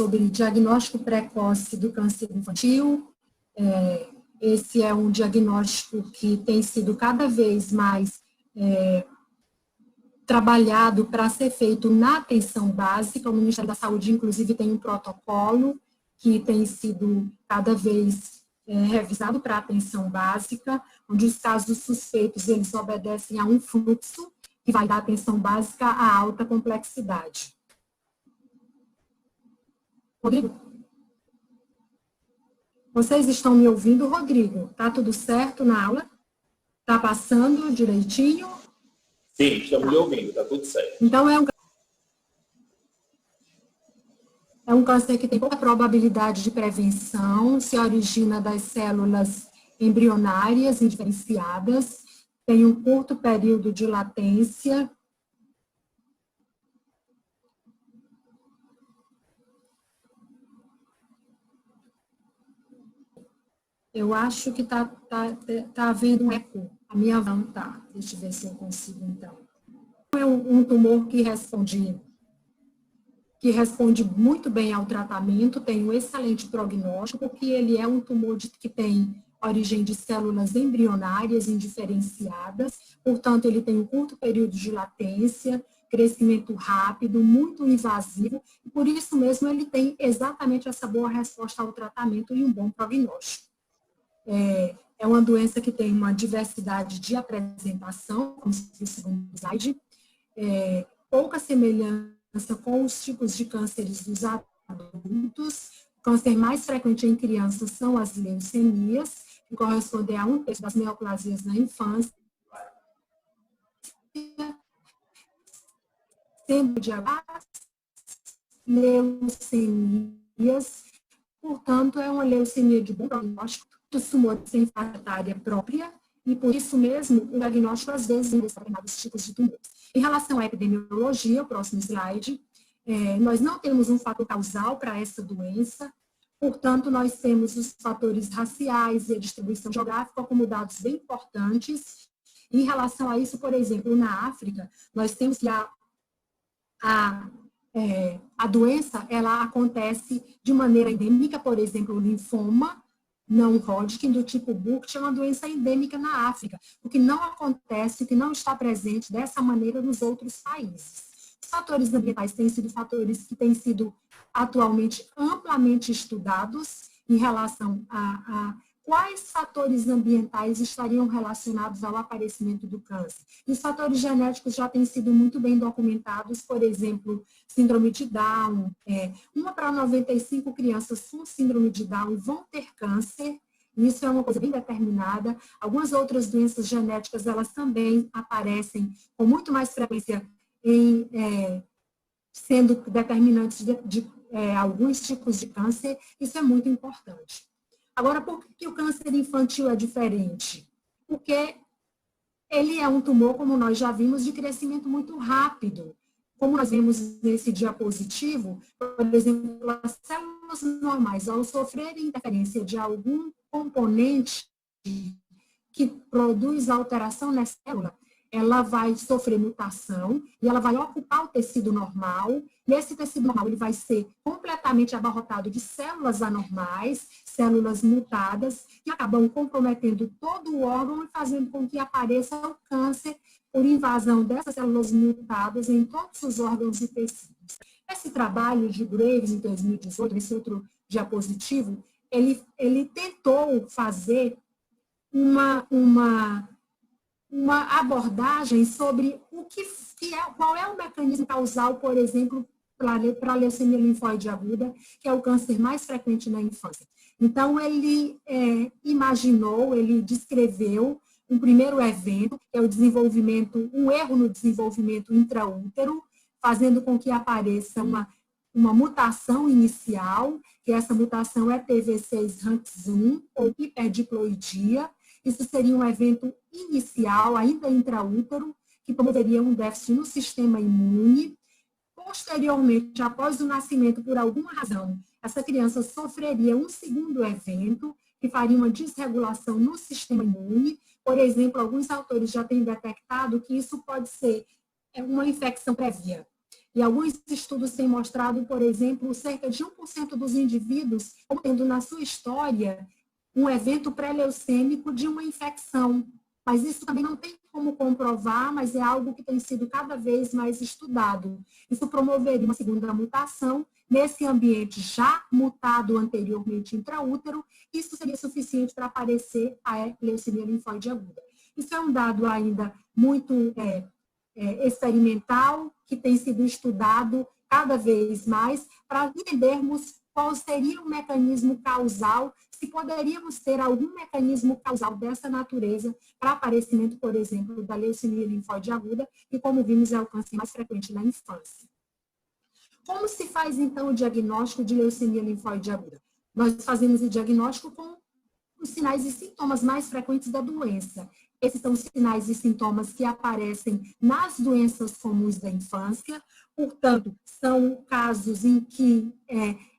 sobre diagnóstico precoce do câncer infantil. Esse é um diagnóstico que tem sido cada vez mais trabalhado para ser feito na atenção básica. O Ministério da Saúde, inclusive, tem um protocolo que tem sido cada vez revisado para a atenção básica, onde os casos suspeitos, eles obedecem a um fluxo que vai da atenção básica à alta complexidade. Rodrigo? Vocês estão me ouvindo, Rodrigo? Tá tudo certo na aula? Tá passando direitinho? Sim, estamos lhe ouvindo, tá tudo certo. Então, é um câncer que tem pouca probabilidade de prevenção, se origina das células embrionárias indiferenciadas, tem um curto período de latência. Eu acho que tá havendo um eco. A minha mão tá. Deixa eu ver se eu consigo, então. É um tumor que responde muito bem ao tratamento, tem um excelente prognóstico, porque ele é um tumor que tem origem de células embrionárias indiferenciadas, portanto, ele tem um curto período de latência, crescimento rápido, muito invasivo, e por isso mesmo ele tem exatamente essa boa resposta ao tratamento e um bom prognóstico. É uma doença que tem uma diversidade de apresentação, como se diz no segundo slide, pouca semelhança com os tipos de cânceres dos adultos. O câncer mais frequente em crianças são as leucemias, que correspondem a 1/3 das neoplasias na infância. Sempre de leucemias, portanto, é uma leucemia de bom prognóstico, dos tumores sem faixa etária própria, e por isso mesmo o diagnóstico às vezes em determinados tipos de tumores. Em relação à epidemiologia, o próximo slide, nós não temos um fator causal para essa doença, portanto, nós temos os fatores raciais e a distribuição geográfica como dados bem importantes. Em relação a isso, por exemplo, na África, nós temos que a doença ela acontece de maneira endêmica, por exemplo, o linfoma não Hodgkin, do tipo Burkitt, é uma doença endêmica na África, o que não acontece, o que não está presente dessa maneira nos outros países. Os fatores ambientais têm sido fatores que têm sido atualmente amplamente estudados em relação a quais fatores ambientais estariam relacionados ao aparecimento do câncer. E os fatores genéticos já têm sido muito bem documentados, por exemplo, síndrome de Down. 1 para 95 crianças com síndrome de Down vão ter câncer, isso é uma coisa bem determinada. Algumas outras doenças genéticas, elas também aparecem com muito mais frequência sendo determinantes de alguns tipos de câncer, isso é muito importante. Agora, por que o câncer infantil é diferente? Porque ele é um tumor, como nós já vimos, de crescimento muito rápido. Como nós vimos nesse diapositivo, por exemplo, as células normais, ao sofrerem interferência de algum componente que produz alteração na célula, ela vai sofrer mutação e ela vai ocupar o tecido normal, e esse tecido normal ele vai ser completamente abarrotado de células anormais, células mutadas, que acabam comprometendo todo o órgão e fazendo com que apareça o câncer por invasão dessas células mutadas em todos os órgãos e tecidos. Esse trabalho de Graves, em 2018, esse outro diapositivo, ele tentou fazer uma abordagem sobre qual é o mecanismo causal, por exemplo, para a leucemia linfóide aguda, que é o câncer mais frequente na infância. Então, ele ele descreveu um primeiro evento, que é um erro no desenvolvimento intraútero, fazendo com que apareça uma mutação inicial, que essa mutação é TV6-RANKS1, ou hiperdiploidia. Isso seria um evento inicial, ainda intraútero, que promoveria um déficit no sistema imune. Posteriormente, após o nascimento, por alguma razão, essa criança sofreria um segundo evento, que faria uma desregulação no sistema imune. Por exemplo, alguns autores já têm detectado que isso pode ser uma infecção prévia. E alguns estudos têm mostrado, por exemplo, cerca de 1% dos indivíduos tendo na sua história um evento pré-leucêmico de uma infecção. Mas isso também não tem como comprovar, mas é algo que tem sido cada vez mais estudado. Isso promoveria uma segunda mutação nesse ambiente já mutado anteriormente intraútero. Isso seria suficiente para aparecer a leucemia linfóide aguda. Isso é um dado ainda muito experimental, que tem sido estudado cada vez mais, para entendermos qual seria o mecanismo causal, se poderíamos ter algum mecanismo causal dessa natureza para aparecimento, por exemplo, da leucemia linfóide aguda, que, como vimos, é o câncer mais frequente na infância. Como se faz, então, o diagnóstico de leucemia linfóide aguda? Nós fazemos o diagnóstico com os sinais e sintomas mais frequentes da doença. Esses são os sinais e sintomas que aparecem nas doenças comuns da infância. Portanto, são casos em que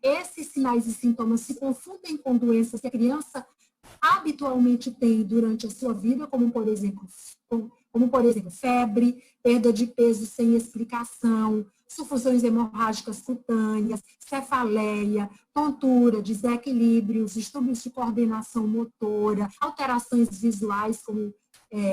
esses sinais e sintomas se confundem com doenças que a criança habitualmente tem durante a sua vida, como por exemplo, febre, perda de peso sem explicação, sufusões hemorrágicas cutâneas, cefaleia, tontura, desequilíbrios, distúrbios de coordenação motora, alterações visuais como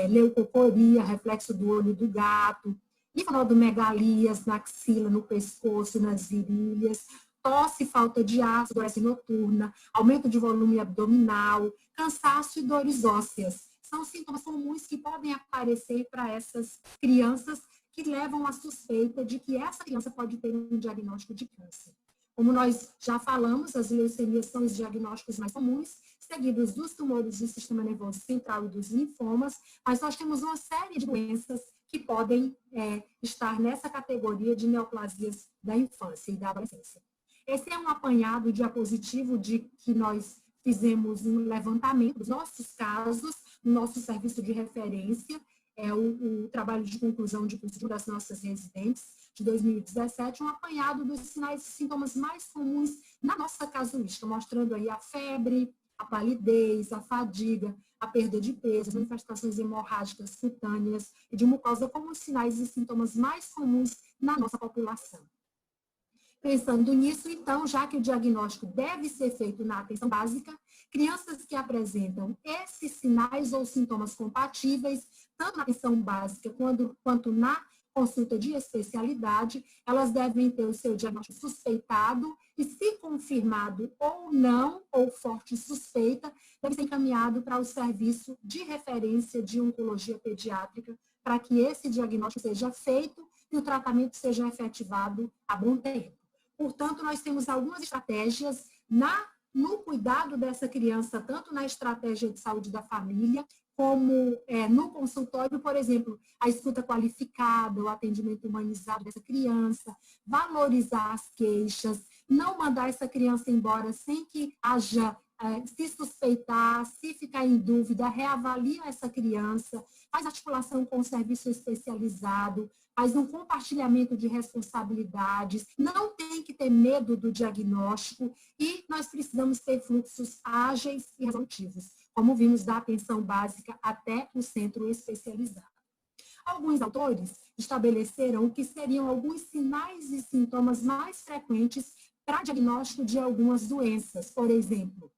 leucocoria, reflexo do olho do gato, linfonodomegalias na axila, no pescoço, nas virilhas, tosse, falta de ar, sudorese noturna, aumento de volume abdominal, cansaço e dores ósseas. São sintomas comuns que podem aparecer para essas crianças que levam à suspeita de que essa criança pode ter um diagnóstico de câncer. Como nós já falamos, as leucemias são os diagnósticos mais comuns, seguidos dos tumores do sistema nervoso central e dos linfomas, mas nós temos uma série de doenças que podem estar nessa categoria de neoplasias da infância e da adolescência. Esse é um apanhado diapositivo de que nós fizemos um levantamento dos nossos casos, no nosso serviço de referência, o trabalho de conclusão de curso das nossas residentes de 2017, um apanhado dos sinais e sintomas mais comuns na nossa casuística, mostrando aí a febre, a palidez, a fadiga, a perda de peso, as manifestações hemorrágicas cutâneas e de mucosa como os sinais e sintomas mais comuns na nossa população. Pensando nisso, então, já que o diagnóstico deve ser feito na atenção básica, crianças que apresentam esses sinais ou sintomas compatíveis, tanto na atenção básica quanto na consulta de especialidade, elas devem ter o seu diagnóstico suspeitado e, se confirmado ou não, ou forte suspeita, deve ser encaminhado para o serviço de referência de oncologia pediátrica, para que esse diagnóstico seja feito e o tratamento seja efetivado a bom tempo. Portanto, nós temos algumas estratégias no cuidado dessa criança, tanto na estratégia de saúde da família, como no consultório, por exemplo, a escuta qualificada, o atendimento humanizado dessa criança, valorizar as queixas, não mandar essa criança embora sem que haja, se suspeitar, se ficar em dúvida, reavalia essa criança, faz articulação com o serviço especializado, faz um compartilhamento de responsabilidades, não tem que ter medo do diagnóstico e nós precisamos ter fluxos ágeis e resolutivos, como vimos da atenção básica até o centro especializado. Alguns autores estabeleceram o que seriam alguns sinais e sintomas mais frequentes para diagnóstico de algumas doenças. Por exemplo,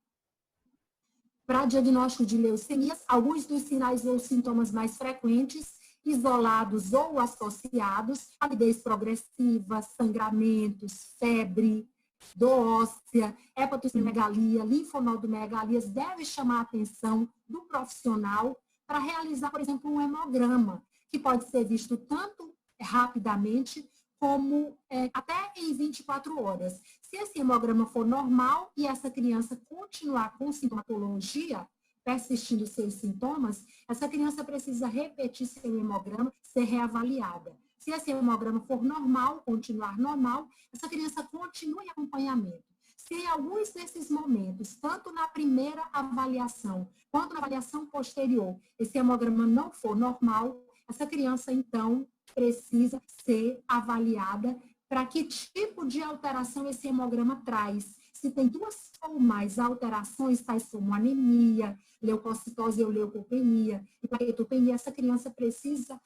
para diagnóstico de leucemias, alguns dos sinais ou sintomas mais frequentes, isolados ou associados, palidez progressiva, sangramentos, febre, dor óssea, hepatosplenomegalia, linfonodomegalias, deve chamar a atenção do profissional para realizar, por exemplo, um hemograma, que pode ser visto tanto rapidamente como até em 24 horas. Se esse hemograma for normal e essa criança continuar com sintomatologia, persistindo seus sintomas, essa criança precisa repetir seu hemograma, ser reavaliada. Se esse hemograma for normal, continuar normal, essa criança continua em acompanhamento. Se em alguns desses momentos, tanto na primeira avaliação quanto na avaliação posterior, esse hemograma não for normal, essa criança, então, precisa ser avaliada para que tipo de alteração esse hemograma traz. Se tem duas ou mais alterações, tais como anemia, leucocitose ou leucopenia e plaquetopenia, essa criança precisa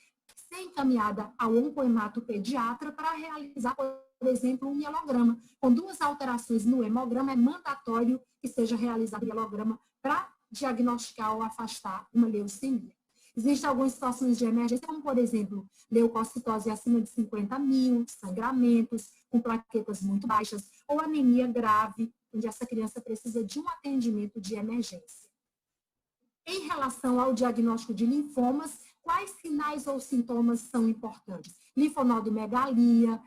ser encaminhada ao oncohematopediatra para realizar, por exemplo, um mielograma. Com 2 alterações no hemograma, é mandatório que seja realizado o mielograma para diagnosticar ou afastar uma leucemia. Existem algumas situações de emergência, como, por exemplo, leucocitose acima de 50.000, sangramentos, com plaquetas muito baixas, ou anemia grave, onde essa criança precisa de um atendimento de emergência. Em relação ao diagnóstico de linfomas, quais sinais ou sintomas são importantes? Linfonodomegalia,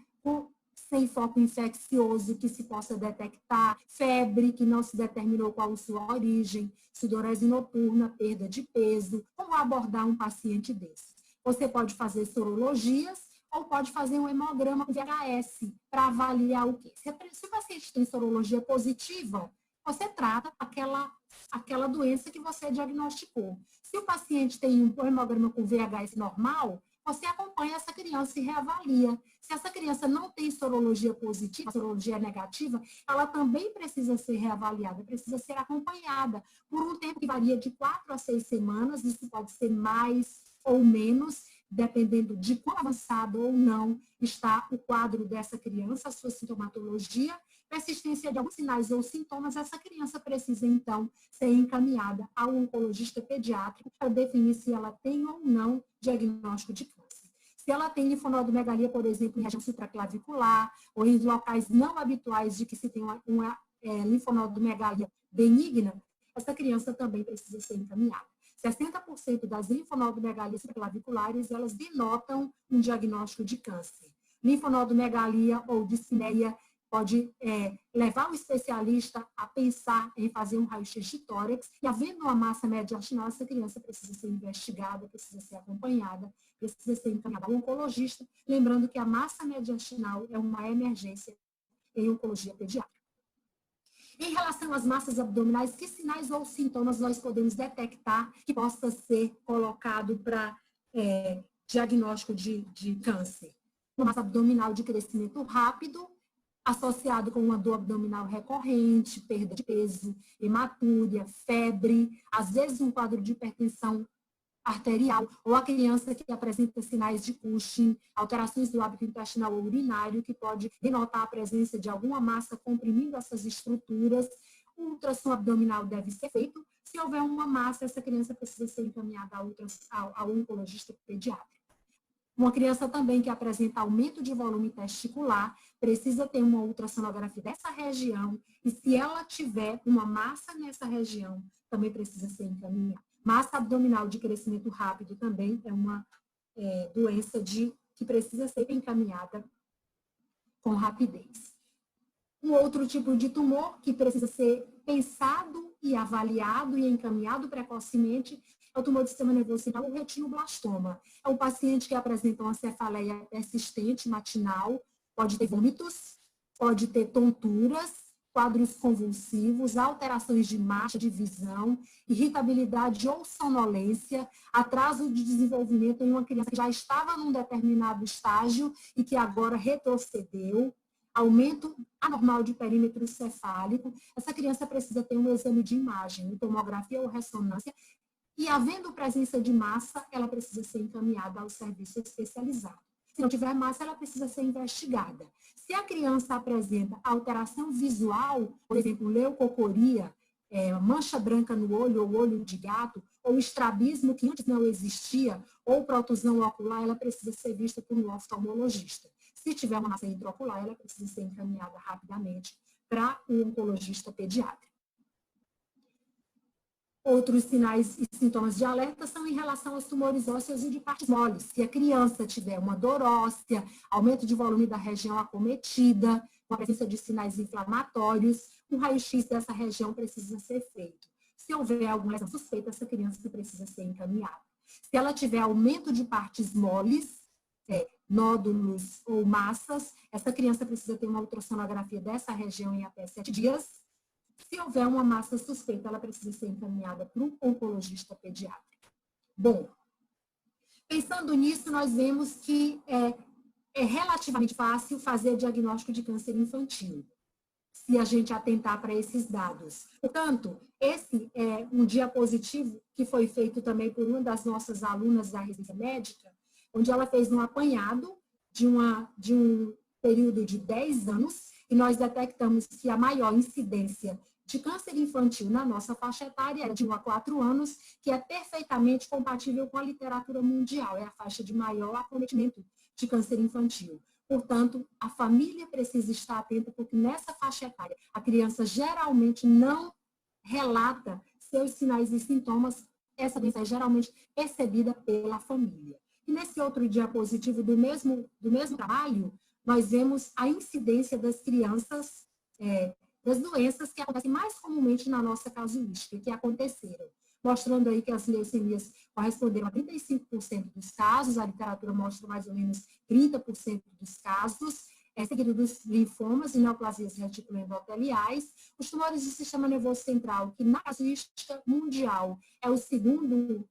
sem foco infeccioso que se possa detectar, febre que não se determinou qual a sua origem, sudorese noturna, perda de peso. Como abordar um paciente desse? Você pode fazer sorologias ou pode fazer um hemograma com VHS para avaliar o quê? Se o paciente tem sorologia positiva, você trata aquela doença que você diagnosticou. Se o paciente tem um hemograma com VHS normal, você acompanha essa criança e reavalia. Se essa criança não tem sorologia positiva, sorologia negativa, ela também precisa ser reavaliada, precisa ser acompanhada por um tempo que varia de 4 a 6 semanas, isso pode ser mais ou menos, dependendo de quão avançado ou não está o quadro dessa criança, a sua sintomatologia, persistência de alguns sinais ou sintomas, essa criança precisa, então, ser encaminhada ao oncologista pediátrico para definir se ela tem ou não diagnóstico de câncer. Se ela tem linfonodomegalia, por exemplo, em região supraclavicular, ou em locais não habituais de que se tem uma linfonodomegalia benigna, essa criança também precisa ser encaminhada. 60% das linfonodomegalias supraclaviculares, elas denotam um diagnóstico de câncer. Linfonodomegalia ou discineia pode levar o especialista a pensar em fazer um raio-x de tórax e, havendo uma massa mediastinal, essa criança precisa ser investigada, precisa ser acompanhada, precisa ser encaminhada ao oncologista, lembrando que a massa mediastinal é uma emergência em oncologia pediátrica. Em relação às massas abdominais, que sinais ou sintomas nós podemos detectar que possa ser colocado para diagnóstico de câncer? Uma massa abdominal de crescimento rápido, associado com uma dor abdominal recorrente, perda de peso, hematúria, febre, às vezes um quadro de hipertensão arterial, ou a criança que apresenta sinais de Cushing, alterações do hábito intestinal ou urinário, que pode denotar a presença de alguma massa comprimindo essas estruturas. O ultrassom abdominal deve ser feito. Se houver uma massa, essa criança precisa ser encaminhada ao oncologista pediátrico. Uma criança também que apresenta aumento de volume testicular precisa ter uma ultrassonografia dessa região e, se ela tiver uma massa nessa região, também precisa ser encaminhada. Massa abdominal de crescimento rápido também é uma doença que precisa ser encaminhada com rapidez. Um outro tipo de tumor que precisa ser pensado e avaliado e encaminhado precocemente é o tumor do sistema nervoso central, o retinoblastoma. É um paciente que apresenta uma cefaleia persistente matinal, pode ter vômitos, pode ter tonturas, quadros convulsivos, alterações de marcha, de visão, irritabilidade ou sonolência, atraso de desenvolvimento em uma criança que já estava num determinado estágio e que agora retrocedeu, aumento anormal de perímetro cefálico. Essa criança precisa ter um exame de imagem, tomografia ou ressonância, e, havendo presença de massa, ela precisa ser encaminhada ao serviço especializado. Se não tiver massa, ela precisa ser investigada. Se a criança apresenta alteração visual, por exemplo, leucocoria, mancha branca no olho ou olho de gato, ou estrabismo que antes não existia, ou protusão ocular, ela precisa ser vista por um oftalmologista. Se tiver uma massa intraocular, ela precisa ser encaminhada rapidamente para um oncologista pediátrico. Outros sinais e sintomas de alerta são em relação aos tumores ósseos e de partes moles. Se a criança tiver uma dor óssea, aumento de volume da região acometida, com a presença de sinais inflamatórios, um raio-x dessa região precisa ser feito. Se houver alguma lesão suspeita, essa criança precisa ser encaminhada. Se ela tiver aumento de partes moles, nódulos ou massas, essa criança precisa ter uma ultrassonografia dessa região em até 7 dias. Se houver uma massa suspeita, ela precisa ser encaminhada para um oncologista pediátrico. Bom, pensando nisso, nós vemos que é relativamente fácil fazer diagnóstico de câncer infantil, se a gente atentar para esses dados. Portanto, esse é um diapositivo que foi feito também por uma das nossas alunas da residência médica, onde ela fez um apanhado de um período de 10 anos, e nós detectamos que a maior incidência de câncer infantil na nossa faixa etária é de 1 a 4 anos, que é perfeitamente compatível com a literatura mundial, é a faixa de maior acometimento de câncer infantil. Portanto, a família precisa estar atenta, porque nessa faixa etária, a criança geralmente não relata seus sinais e sintomas, essa doença é geralmente percebida pela família. E nesse outro diapositivo do mesmo trabalho, nós vemos a incidência das crianças, das doenças que acontecem mais comumente na nossa casuística, que aconteceram. Mostrando aí que as leucemias corresponderam a 35% dos casos, a literatura mostra mais ou menos 30% dos casos, seguido dos linfomas e neoplasias reticuloendoteliais, os tumores do sistema nervoso central, que na casuística mundial é o segundo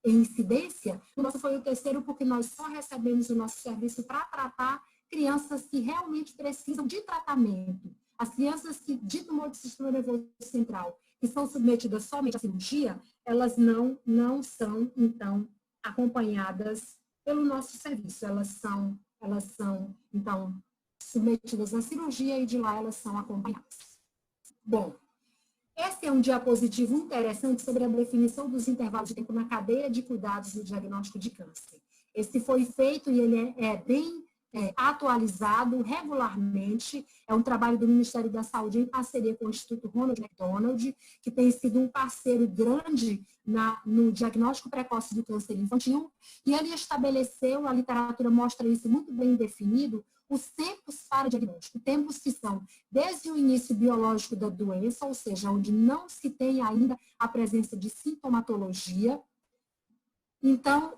em incidência, o nosso foi o terceiro, porque nós só recebemos o nosso serviço para tratar crianças que realmente precisam de tratamento. As crianças que, de tumor do sistema nervoso central, que são submetidas somente à cirurgia, elas não são, então, acompanhadas pelo nosso serviço. Elas são, então, submetidas à cirurgia e de lá elas são acompanhadas. Bom, esse é um diapositivo interessante sobre a definição dos intervalos de tempo na cadeia de cuidados no diagnóstico de câncer. Esse foi feito e ele é bem atualizado regularmente. É um trabalho do Ministério da Saúde em parceria com o Instituto Ronald McDonald, que tem sido um parceiro grande no diagnóstico precoce do câncer infantil, e ele estabeleceu, a literatura mostra isso muito bem definido, os tempos para diagnóstico, tempos que são desde o início biológico da doença, ou seja, onde não se tem ainda a presença de sintomatologia. Então,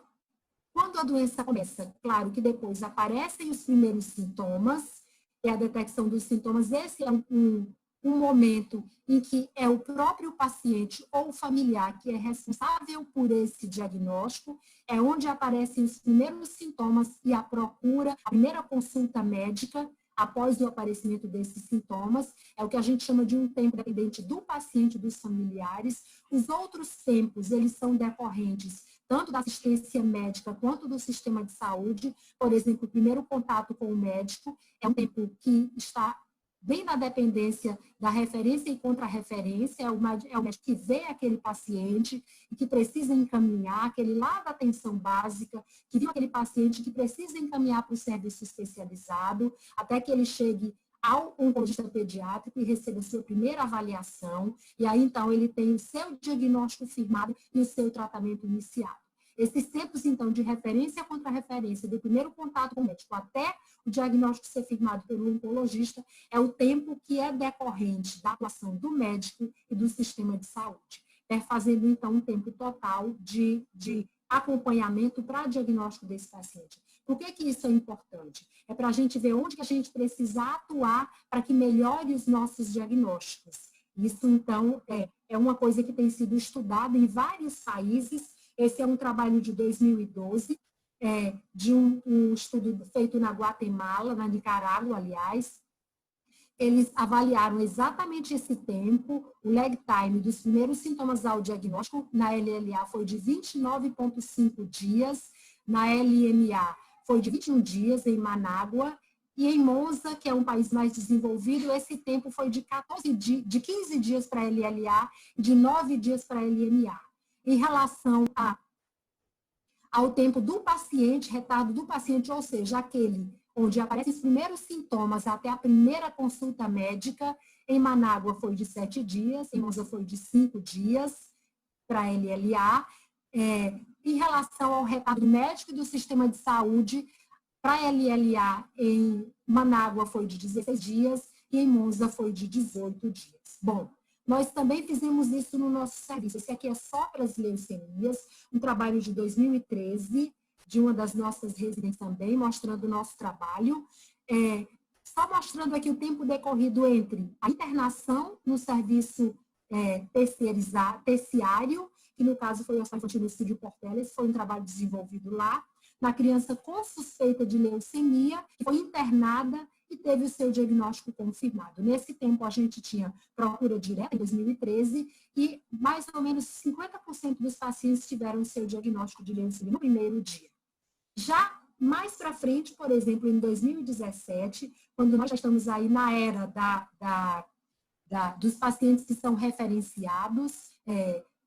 quando a doença começa, claro que depois aparecem os primeiros sintomas, e a detecção dos sintomas, esse é um momento em que é o próprio paciente ou o familiar que é responsável por esse diagnóstico, é onde aparecem os primeiros sintomas e a procura, a primeira consulta médica, após o aparecimento desses sintomas, é o que a gente chama de um tempo dependente do paciente e dos familiares. Os outros tempos, eles são decorrentes tanto da assistência médica quanto do sistema de saúde. Por exemplo, o primeiro contato com o médico é um tempo que está bem na dependência da referência e contra-referência, é o médico que vê aquele paciente e que precisa encaminhar, aquele lá da atenção básica, que viu aquele paciente que precisa encaminhar para o serviço especializado, até que ele chegue ao oncologista pediátrico e receba a sua primeira avaliação, e aí então ele tem o seu diagnóstico firmado e o seu tratamento iniciado. Esses tempos, então, de referência contra referência, do primeiro contato com o médico até o diagnóstico ser firmado pelo oncologista, é o tempo que é decorrente da atuação do médico e do sistema de saúde, fazendo, então, um tempo total de acompanhamento para diagnóstico desse paciente. Por que isso é importante? É para a gente ver onde que a gente precisa atuar para que melhore os nossos diagnósticos. Isso, então, é uma coisa que tem sido estudada em vários países. Esse é um trabalho de 2012, de um estudo feito na Guatemala, na Nicarágua, aliás. Eles avaliaram exatamente esse tempo, o lag time dos primeiros sintomas ao diagnóstico, na LLA foi de 29,5 dias, na LMA foi de 21 dias em Manágua, e em Monza, que é um país mais desenvolvido, esse tempo foi de 15 dias para a LLA e de 9 dias para a LMA. Em relação ao tempo do paciente, retardo do paciente, ou seja, aquele onde aparecem os primeiros sintomas até a primeira consulta médica, em Manágua foi de 7 dias, em Monza foi de 5 dias para a LLA. Em relação ao retardo médico e do sistema de saúde, para a LLA, em Manágua foi de 16 dias e em Monza foi de 18 dias. Bom, nós também fizemos isso no nosso serviço. Esse aqui é só para as leucemias, um trabalho de 2013, de uma das nossas residentes também, mostrando o nosso trabalho. Só mostrando aqui o tempo decorrido entre a internação no serviço terciário, que no caso foi o Hospital Infantil no Estúdio Portela, esse foi um trabalho desenvolvido lá, na criança com suspeita de leucemia, que foi internada e teve o seu diagnóstico confirmado. Nesse tempo, a gente tinha procura direta, em 2013, e mais ou menos 50% dos pacientes tiveram o seu diagnóstico de leucemia no primeiro dia. Já mais para frente, por exemplo, em 2017, quando nós já estamos aí na era dos pacientes que são referenciados,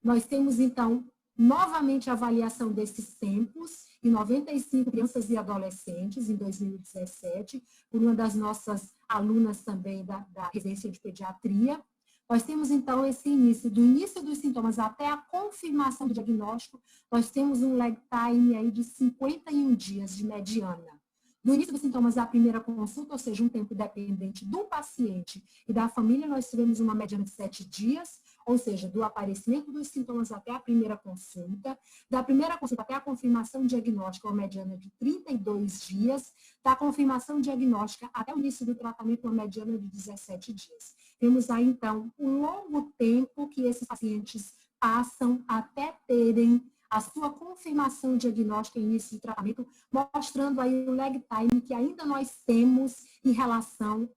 nós temos, então, novamente a avaliação desses tempos em 95 crianças e adolescentes, em 2017, por uma das nossas alunas também da residência de pediatria. Nós temos, então, esse início, do início dos sintomas até a confirmação do diagnóstico, nós temos um lag time aí de 51 dias de mediana. Do início dos sintomas à primeira consulta, ou seja, um tempo dependente do paciente e da família, nós tivemos uma mediana de 7 dias, ou seja, do aparecimento dos sintomas até a primeira consulta, da primeira consulta até a confirmação diagnóstica, uma mediana de 32 dias, da confirmação diagnóstica até o início do tratamento, uma mediana de 17 dias. Temos aí, então, um longo tempo que esses pacientes passam até terem a sua confirmação diagnóstica e início de tratamento, mostrando aí o lag time que ainda nós temos em relação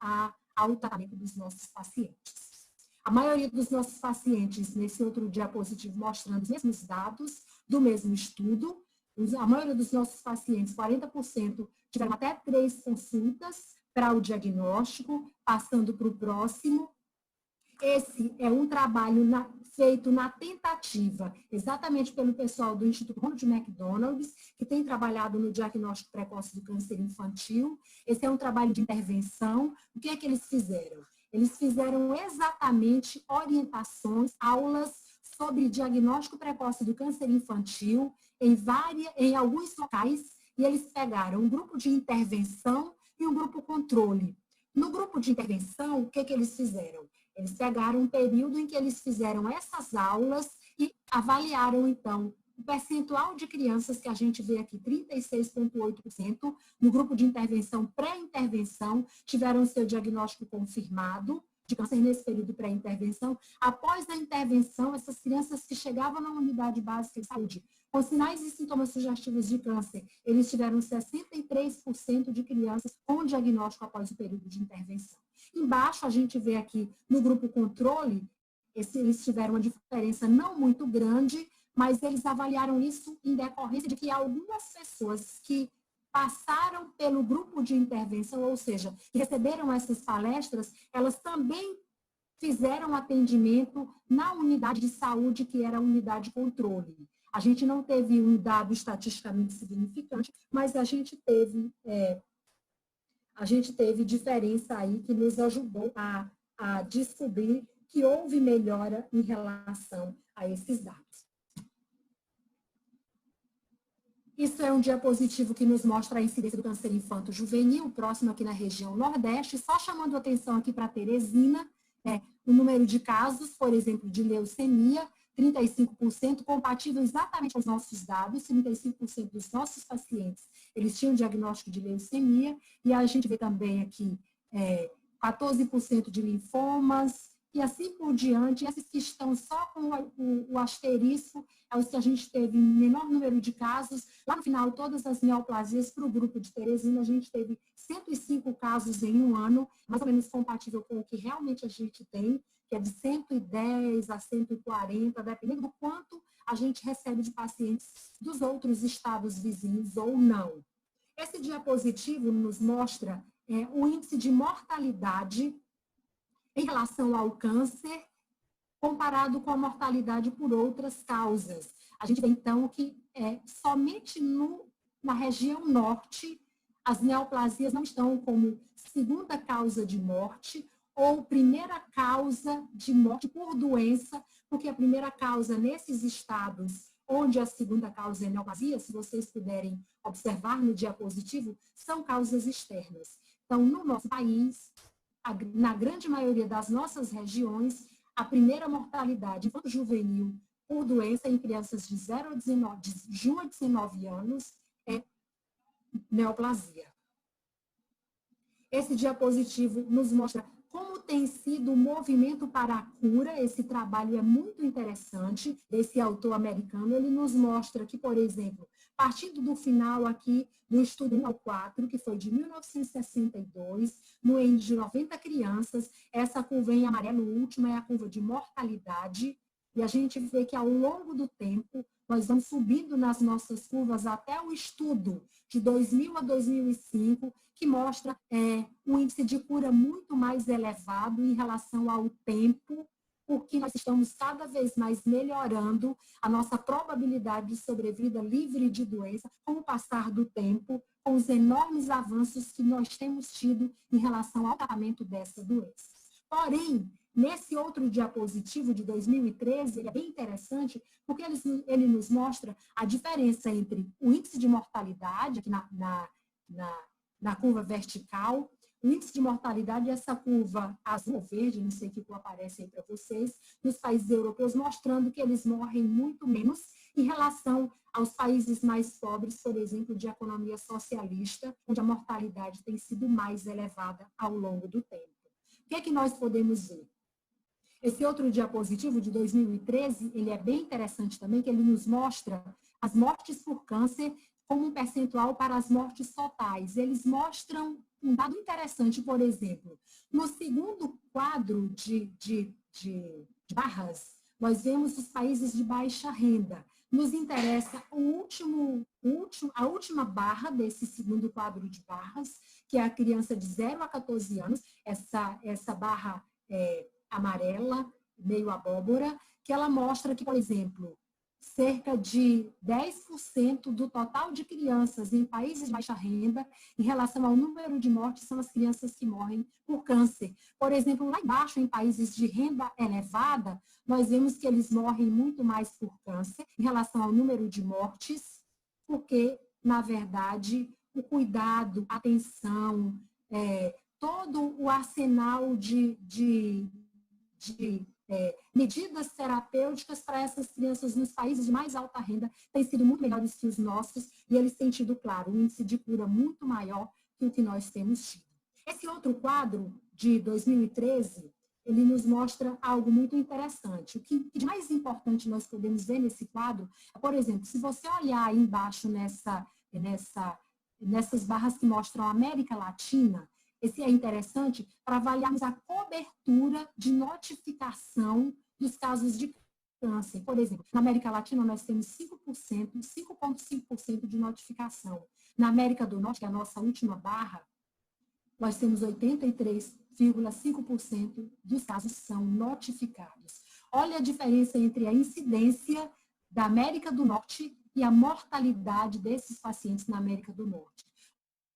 ao tratamento dos nossos pacientes. A maioria dos nossos pacientes, nesse outro diapositivo, mostrando os mesmos dados do mesmo estudo, a maioria dos nossos pacientes, 40%, tiveram até 3 consultas para o diagnóstico, passando para o próximo. Esse é um trabalho feito na tentativa, exatamente pelo pessoal do Instituto Ronald McDonald, que tem trabalhado no diagnóstico precoce do câncer infantil. Esse é um trabalho de intervenção. O que é que eles fizeram? Eles fizeram exatamente orientações, aulas sobre diagnóstico precoce do câncer infantil em alguns locais, e eles pegaram um grupo de intervenção e um grupo controle. No grupo de intervenção, o que é que eles fizeram? Eles pegaram um período em que eles fizeram essas aulas e avaliaram, então, o percentual de crianças que a gente vê aqui, 36,8%, no grupo de intervenção pré-intervenção, tiveram seu diagnóstico confirmado de câncer nesse período pré-intervenção. Após a intervenção, essas crianças que chegavam na unidade básica de saúde com sinais e sintomas sugestivos de câncer, eles tiveram 63% de crianças com diagnóstico após o período de intervenção. Embaixo, a gente vê aqui no grupo controle, eles tiveram uma diferença não muito grande, mas eles avaliaram isso em decorrência de que algumas pessoas que passaram pelo grupo de intervenção, ou seja, que receberam essas palestras, elas também fizeram atendimento na unidade de saúde, que era a unidade controle. A gente não teve um dado estatisticamente significante, mas a gente teve diferença aí que nos ajudou a descobrir que houve melhora em relação a esses dados. Isso é um diapositivo que nos mostra a incidência do câncer infanto-juvenil, próximo aqui na região Nordeste, só chamando atenção aqui para Teresina, o número de casos, por exemplo, de leucemia, 35%, compatível exatamente com os nossos dados, 35% dos nossos pacientes, eles tinham diagnóstico de leucemia, e a gente vê também aqui 14% de linfomas, e assim por diante. Esses que estão só com o asterisco, é os que a gente teve menor número de casos. Lá no final, todas as neoplasias para o grupo de Teresina, a gente teve 105 casos em um ano, mais ou menos compatível com o que realmente a gente tem, que é de 110 a 140, dependendo do quanto a gente recebe de pacientes dos outros estados vizinhos ou não. Esse diapositivo nos mostra o índice de mortalidade em relação ao câncer, comparado com a mortalidade por outras causas. A gente vê, então, que somente na região norte, as neoplasias não estão como segunda causa de morte ou primeira causa de morte por doença, porque a primeira causa nesses estados onde a segunda causa é neoplasia, se vocês puderem observar no diapositivo, são causas externas. Então, no nosso país, na grande maioria das nossas regiões, a primeira mortalidade infanto-juvenil por doença em crianças de 1 a 19 anos é neoplasia. Esse diapositivo nos mostra como tem sido o movimento para a cura. Esse trabalho é muito interessante, desse autor americano. Ele nos mostra que, por exemplo, partindo do final aqui do estudo 4, que foi de 1962, no N de 90 crianças, essa curva em amarelo última é a curva de mortalidade, e a gente vê que ao longo do tempo, nós vamos subindo nas nossas curvas até o estudo de 2000 a 2005, que mostra um índice de cura muito mais elevado em relação ao tempo, porque nós estamos cada vez mais melhorando a nossa probabilidade de sobrevida livre de doença com o passar do tempo, com os enormes avanços que nós temos tido em relação ao tratamento dessa doença. Porém, nesse outro diapositivo de 2013, ele é bem interessante, porque ele nos mostra a diferença entre o índice de mortalidade, aqui na curva vertical, o índice de mortalidade, essa curva azul ou verde, não sei que cor aparece aí para vocês, nos países europeus, mostrando que eles morrem muito menos em relação aos países mais pobres, por exemplo, de economia socialista, onde a mortalidade tem sido mais elevada ao longo do tempo. O que é que nós podemos ver? Esse outro diapositivo de 2013, ele é bem interessante também, que ele nos mostra as mortes por câncer como um percentual para as mortes totais. Eles mostram um dado interessante, por exemplo, no segundo quadro de barras, nós vemos os países de baixa renda. Nos interessa a última barra desse segundo quadro de barras, que é a criança de 0 a 14 anos, essa barra amarela, meio abóbora, que ela mostra que, por exemplo, cerca de 10% do total de crianças em países de baixa renda, em relação ao número de mortes, são as crianças que morrem por câncer. Por exemplo, lá embaixo, em países de renda elevada, nós vemos que eles morrem muito mais por câncer, em relação ao número de mortes, porque, na verdade, o cuidado, a atenção, todo o arsenal de medidas terapêuticas para essas crianças nos países de mais alta renda têm sido muito melhores que os nossos, e eles têm tido, claro, um índice de cura muito maior que o que nós temos tido. Esse outro quadro, de 2013, ele nos mostra algo muito interessante. O que de mais importante nós podemos ver nesse quadro é, por exemplo, se você olhar aí embaixo nessas barras que mostram a América Latina, esse é interessante para avaliarmos a cobertura de notificação dos casos de câncer. Por exemplo, na América Latina nós temos 5,5% de notificação. Na América do Norte, que é a nossa última barra, nós temos 83,5% dos casos são notificados. Olha a diferença entre a incidência da América do Norte e a mortalidade desses pacientes na América do Norte.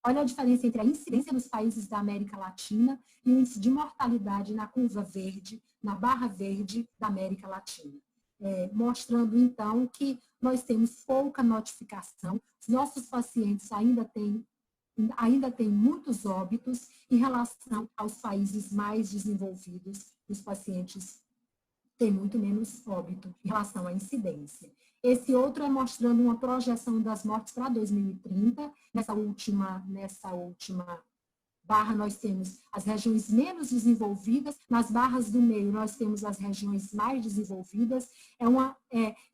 Olha a diferença entre a incidência nos países da América Latina e o índice de mortalidade na curva verde, na barra verde da América Latina. Mostrando, então, que nós temos pouca notificação, os nossos pacientes ainda têm muitos óbitos em relação aos países mais desenvolvidos, os pacientes têm muito menos óbito em relação à incidência. Esse outro é mostrando uma projeção das mortes para 2030. Nessa última barra, nós temos as regiões menos desenvolvidas. Nas barras do meio, nós temos as regiões mais desenvolvidas. É uma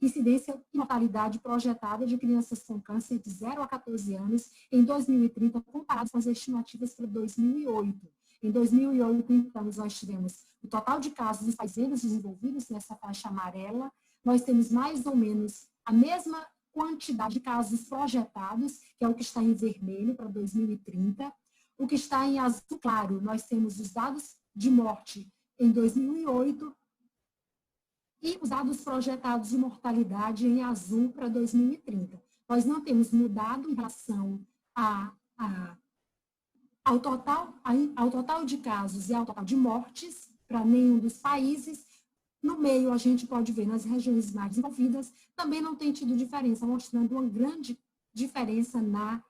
incidência e mortalidade projetada de crianças com câncer de 0 a 14 anos em 2030, comparado com as estimativas para 2008. Em 2008, então, nós tivemos o total de casos dos países menos desenvolvidos, nessa faixa amarela. Nós temos mais ou menos a mesma quantidade de casos projetados, que é o que está em vermelho para 2030. O que está em azul claro, nós temos os dados de morte em 2008 e os dados projetados de mortalidade em azul para 2030. Nós não temos mudado em relação ao total de casos e ao total de mortes para nenhum dos países. No meio, a gente pode ver nas regiões mais desenvolvidas, também não tem tido diferença, mostrando uma grande diferença na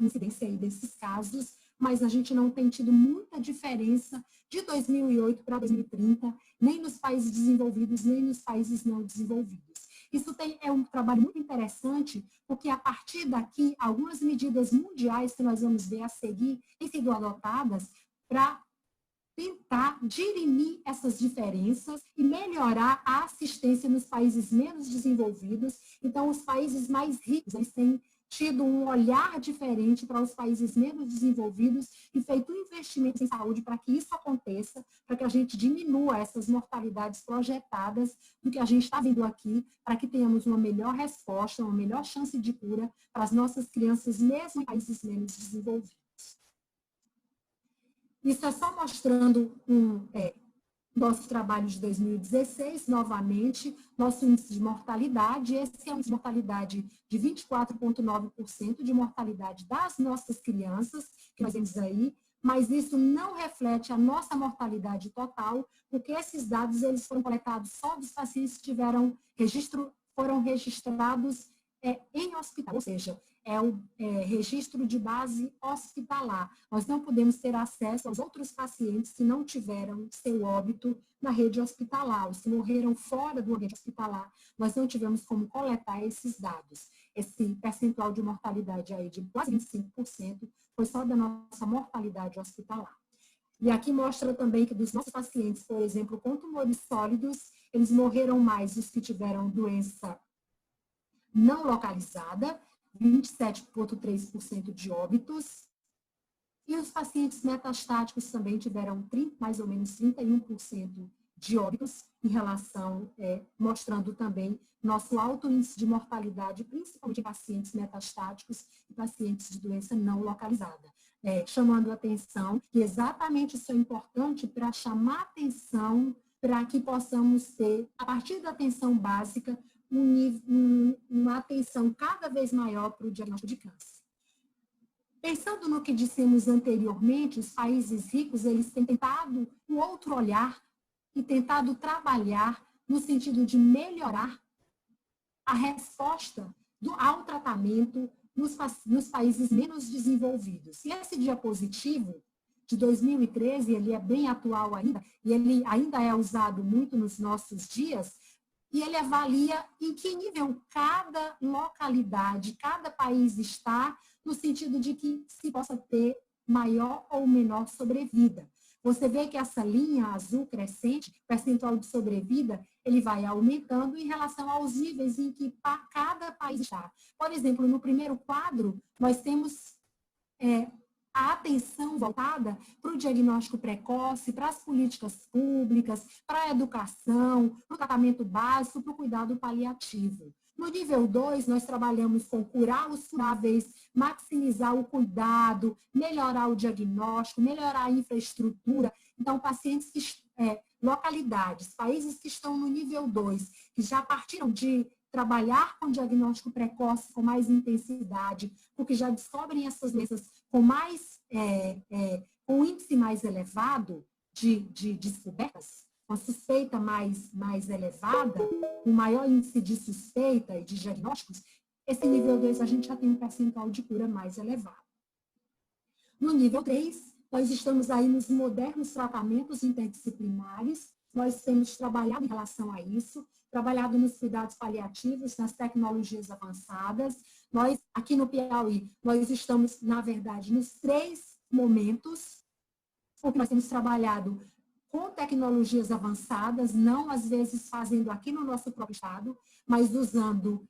incidência aí desses casos, mas a gente não tem tido muita diferença de 2008 para 2030, nem nos países desenvolvidos, nem nos países não desenvolvidos. Isso é um trabalho muito interessante, porque a partir daqui, algumas medidas mundiais que nós vamos ver a seguir têm sido adotadas para tentar dirimir essas diferenças e melhorar a assistência nos países menos desenvolvidos. Então, os países mais ricos, eles têm tido um olhar diferente para os países menos desenvolvidos e feito investimentos em saúde para que isso aconteça, para que a gente diminua essas mortalidades projetadas do que a gente está vendo aqui, para que tenhamos uma melhor resposta, uma melhor chance de cura para as nossas crianças, mesmo em países menos desenvolvidos. Isso é só mostrando nosso trabalho de 2016, novamente, nosso índice de mortalidade. Esse é um índice de mortalidade de 24,9% de mortalidade das nossas crianças, que nós temos aí, mas isso não reflete a nossa mortalidade total, porque esses dados eles foram coletados só dos pacientes que foram registrados em hospital, ou seja, é o registro de base hospitalar. Nós não podemos ter acesso aos outros pacientes que não tiveram seu óbito na rede hospitalar, os que morreram fora do rede hospitalar. Nós não tivemos como coletar esses dados. Esse percentual de mortalidade aí de quase 25% foi só da nossa mortalidade hospitalar. E aqui mostra também que dos nossos pacientes, por exemplo, com tumores sólidos, eles morreram mais os que tiveram doença não localizada, 27,3% de óbitos, e os pacientes metastáticos também tiveram mais ou menos 31% de óbitos em relação, mostrando também nosso alto índice de mortalidade, principalmente em pacientes metastáticos e pacientes de doença não localizada. Chamando a atenção que exatamente isso é importante para chamar atenção para que possamos ter, a partir da atenção básica, uma atenção cada vez maior para o diagnóstico de câncer. Pensando no que dissemos anteriormente, os países ricos, eles têm tentado um outro olhar e tentado trabalhar no sentido de melhorar a resposta ao tratamento nos países menos desenvolvidos. E esse diapositivo de 2013, ele é bem atual ainda, e ele ainda é usado muito nos nossos dias, e ele avalia em que nível cada localidade, cada país está, no sentido de que se possa ter maior ou menor sobrevida. Você vê que essa linha azul crescente, percentual de sobrevida, ele vai aumentando em relação aos níveis em que cada país está. Por exemplo, no primeiro quadro, nós temos a atenção voltada para o diagnóstico precoce, para as políticas públicas, para a educação, para o tratamento básico, para o cuidado paliativo. No nível 2, nós trabalhamos com curar os curáveis, maximizar o cuidado, melhorar o diagnóstico, melhorar a infraestrutura. Então, pacientes localidades, países que estão no nível 2, que já partiram de trabalhar com diagnóstico precoce com mais intensidade, porque já descobrem essas doenças com um índice mais elevado de descobertas, uma suspeita mais elevada, um maior índice de suspeita e de diagnósticos, esse nível 2 a gente já tem um percentual de cura mais elevado. No nível 3, nós estamos aí nos modernos tratamentos interdisciplinares, nós temos trabalhado em relação a isso, trabalhado nos cuidados paliativos, nas tecnologias avançadas. Nós, aqui no Piauí, nós estamos, na verdade, nos 3 momentos, porque nós temos trabalhado com tecnologias avançadas, não às vezes fazendo aqui no nosso próprio estado, mas usando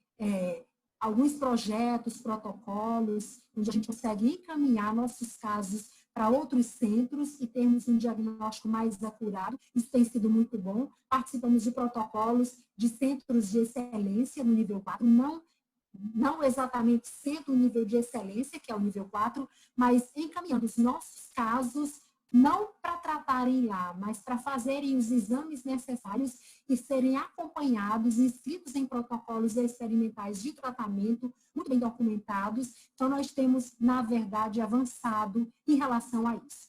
alguns projetos, protocolos, onde a gente consegue encaminhar nossos casos para outros centros e termos um diagnóstico mais acurado. Isso tem sido muito bom. Participamos de protocolos de centros de excelência no nível 4, não exatamente sendo o nível de excelência, que é o nível 4, mas encaminhando os nossos casos, não para tratarem lá, mas para fazerem os exames necessários e serem acompanhados, inscritos em protocolos experimentais de tratamento, muito bem documentados. Então, nós temos, na verdade, avançado em relação a isso,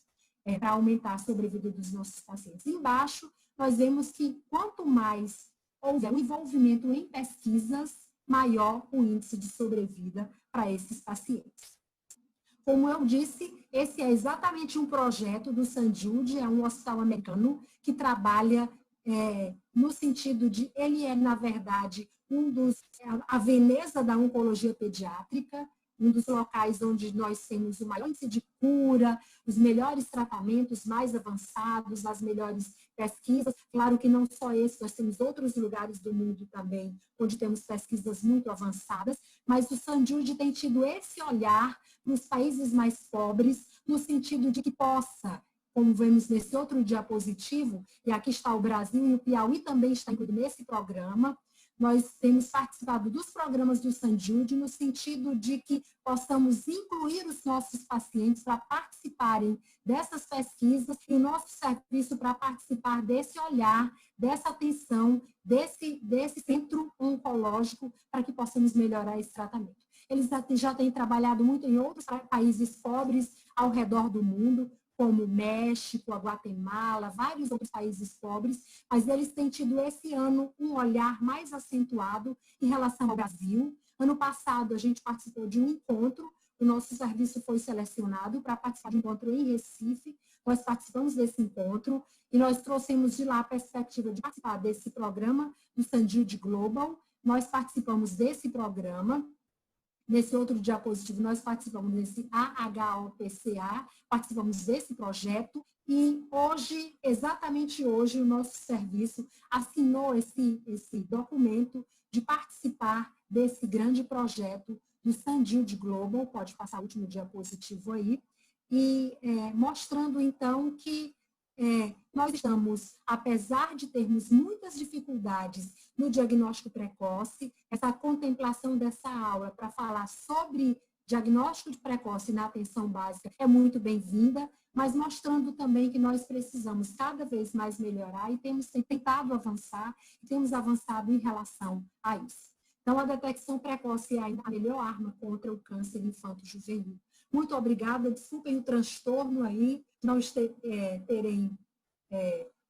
para aumentar a sobrevida dos nossos pacientes. Embaixo, nós vemos que quanto mais houver um envolvimento em pesquisas, maior o índice de sobrevida para esses pacientes. Como eu disse, esse é exatamente um projeto do St. Jude, é um hospital americano que trabalha no sentido de, ele é, na verdade, a Veneza da oncologia pediátrica, um dos locais onde nós temos o maior índice de cura, os melhores tratamentos mais avançados, as melhores pesquisas. Claro que não só esse, nós temos outros lugares do mundo também, onde temos pesquisas muito avançadas, mas o St. Jude tem tido esse olhar nos países mais pobres, no sentido de que possa, como vemos nesse outro diapositivo, e aqui está o Brasil e o Piauí também está incluído nesse programa. Nós temos participado dos programas do St. Jude no sentido de que possamos incluir os nossos pacientes para participarem dessas pesquisas e o nosso serviço para participar desse olhar, dessa atenção, desse centro oncológico para que possamos melhorar esse tratamento. Eles já têm trabalhado muito em outros países pobres ao redor do mundo, como o México, a Guatemala, vários outros países pobres, mas eles têm tido esse ano um olhar mais acentuado em relação ao Brasil. Ano passado, a gente participou de um encontro, o nosso serviço foi selecionado para participar de um encontro em Recife, nós participamos desse encontro e nós trouxemos de lá a perspectiva de participar desse programa do St. Jude Global, nós participamos desse programa. Nesse outro diapositivo, nós participamos desse AHOPCA, participamos desse projeto e hoje, exatamente hoje, o nosso serviço assinou esse documento de participar desse grande projeto do St. Jude Global, pode passar o último diapositivo aí, e mostrando então que nós estamos, apesar de termos muitas dificuldades no diagnóstico precoce, essa contemplação dessa aula para falar sobre diagnóstico de precoce na atenção básica é muito bem-vinda, mas mostrando também que nós precisamos cada vez mais melhorar e temos tentado avançar e temos avançado em relação a isso. Então, a detecção precoce é a melhor arma contra o câncer infanto-juvenil. Muito obrigada, desculpem o transtorno aí, não terem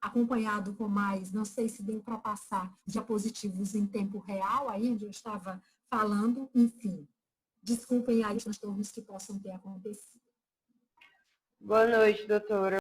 acompanhado com mais, não sei se deu para passar diapositivos em tempo real, aí onde eu estava falando, enfim. Desculpem aí os transtornos que possam ter acontecido. Boa noite, doutora.